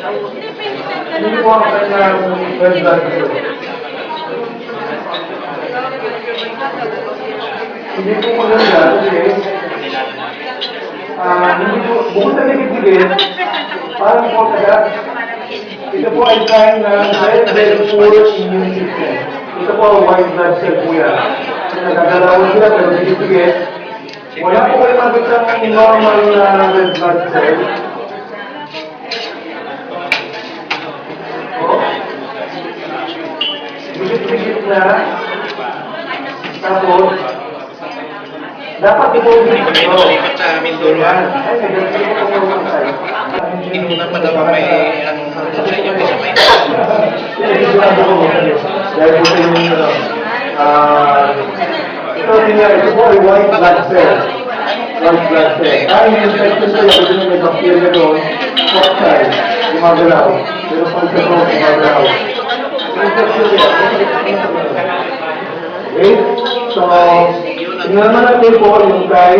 Hindi po ang kanyang red blood cell. Hindi po maganda kasi hindi po, bukod sa bibigyan, parang po kaya, ito po ay sign ng very poor immune system. Ito po ang white blood cell po yan. Nagagalawan sila pero bibigyan, wala po kayo makitang normal na red blood cell. Bigit-bigit na, tapos, dapat ito Hindi kami lumipat sa Mindoro. Hindi mo na pala may ano sa inyo sa may. Dahil po sa yung ito niya, ito po ay white blood cell. White blood cell. Ay, may infection sa'yo, ito na may bacteria doon, oxide, gumagalaw. Pero pag sa doon, gumagalaw. Infection niya. Okay? So, tingnan naman natin po yung kay